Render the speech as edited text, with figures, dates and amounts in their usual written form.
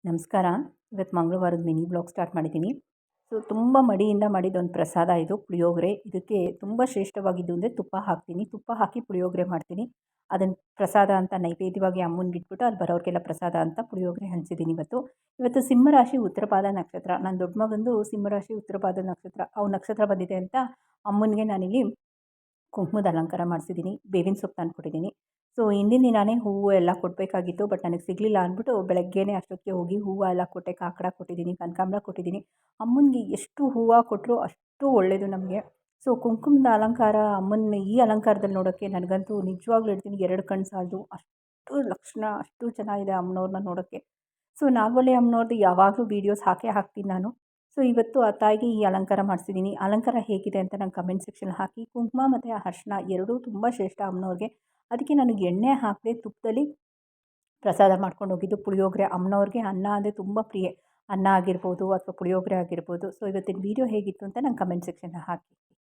ನಮಸ್ಕಾರ. ಇವತ್ತು ಮಂಗಳವಾರದ mini blog start ಮಾಡಿದ್ದೀನಿ. ತುಂಬ ಮಡಿಯಿಂದ ಮಾಡಿದ್ದೊಂದು ಪ್ರಸಾದ ಇದು ಪುಳಿಯೋಗರೆ. ಇದಕ್ಕೆ ತುಂಬ ಶ್ರೇಷ್ಠವಾಗಿದ್ದು ಅಂದರೆ ತುಪ್ಪ ಹಾಕ್ತೀನಿ. ತುಪ್ಪ ಹಾಕಿ ಪುಳಿಯೋಗರೆ ಮಾಡ್ತೀನಿ. ಅದನ್ನು ಪ್ರಸಾದ ಅಂತ ನೈವೇದ್ಯವಾಗಿ ಅಮ್ಮನಿಗೆ ಇಟ್ಬಿಟ್ಟು ಅಲ್ಲಿ ಬರೋರಿಗೆಲ್ಲ ಪ್ರಸಾದ ಅಂತ ಪುಳಿಯೋಗರೆ ಹಂಚಿದ್ದೀನಿ ಇವತ್ತು. ಇವತ್ತು ಸಿಂಹರಾಶಿ ಉತ್ತರಪಾದ ನಕ್ಷತ್ರ. ನನ್ನ ದೊಡ್ಡ ಮಗಂದು ಸಿಂಹರಾಶಿ ಉತ್ತರಪಾದ ನಕ್ಷತ್ರ. ಅವ್ನ ನಕ್ಷತ್ರ ಬಂದಿದೆ ಅಂತ ಅಮ್ಮನಿಗೆ ನಾನಿಲ್ಲಿ ಕುಂಕುಮದ ಅಲಂಕಾರ ಮಾಡಿಸಿದ್ದೀನಿ. ಬೇವಿನ ಸೊಪ್ಪು ತಂದುಕೊಟ್ಟಿದ್ದೀನಿ. ಹಿಂದಿನ ದಿನಾನೇ ಹೂವು ಎಲ್ಲ ಕೊಡಬೇಕಾಗಿತ್ತು. ಬಟ್ ನನಗೆ ಸಿಗಲಿಲ್ಲ ಅಂದ್ಬಿಟ್ಟು ಬೆಳಗ್ಗೆನೇ ಅಷ್ಟೊತ್ತಿಗೆ ಹೋಗಿ ಹೂವು ಎಲ್ಲ ಕೊಟ್ಟೆ. ಕಾಕಡ ಕೊಟ್ಟಿದ್ದೀನಿ, ಕನಕಾಂಬರ ಕೊಟ್ಟಿದ್ದೀನಿ. ಅಮ್ಮನಿಗೆ ಎಷ್ಟು ಹೂವು ಕೊಟ್ಟರು ಅಷ್ಟು ಒಳ್ಳೆಯದು ನಮಗೆ. ಕುಂಕುಮದ ಅಲಂಕಾರ ಅಮ್ಮನ ಈ ಅಲಂಕಾರದಲ್ಲಿ ನೋಡೋಕ್ಕೆ ನನಗಂತೂ ನಿಜವಾಗ್ಲೂ ಹೇಳ್ತೀನಿ, 2 ಕಣ್ಣು ಸಾಲದು. ಅಷ್ಟು ಲಕ್ಷಣ, ಅಷ್ಟು ಚೆನ್ನಾಗಿದೆ ಅಮ್ಮನವ್ರನ್ನ ನೋಡೋಕ್ಕೆ. ನಾಗವಳ್ಳಿ ಅಮ್ಮನವ್ರದ್ದು ಯಾವಾಗಲೂ ವೀಡಿಯೋಸ್ ಹಾಕೇ ಹಾಕ್ತೀನಿ ನಾನು. ಇವತ್ತು ಆ ತಾಯಿಗೆ ಈ ಅಲಂಕಾರ ಮಾಡಿಸಿದ್ದೀನಿ. ಅಲಂಕಾರ ಹೇಗಿದೆ ಅಂತ ನಂಗೆ ಕಮೆಂಟ್ ಸೆಕ್ಷನ್ ಹಾಕಿ. ಕುಂಕುಮ ಮತ್ತು ಅರಿಶಿನ ಎರಡೂ ತುಂಬ ಶ್ರೇಷ್ಠ ಅಮ್ಮನವ್ರಿಗೆ. ಅದಕ್ಕೆ ನಾನು ಎಣ್ಣೆ ಹಾಕದೆ ತುಪ್ಪದಲ್ಲಿ ಪ್ರಸಾದ ಮಾಡ್ಕೊಂಡು ಹೋಗಿದ್ದು ಪುಳಿಯೋಗರೆ. ಅಮ್ಮನವ್ರಿಗೆ ಅನ್ನ ಅಂದರೆ ತುಂಬ ಪ್ರಿಯ. ಅನ್ನ ಆಗಿರ್ಬೋದು ಅಥವಾ ಪುಳಿಯೋಗರೆ ಆಗಿರ್ಬೋದು. ಇವತ್ತಿನ ವೀಡಿಯೋ ಹೇಗಿತ್ತು ಅಂತ ನಂಗೆ ಕಮೆಂಟ್ ಸೆಕ್ಷನ್ ಹಾಕಿ.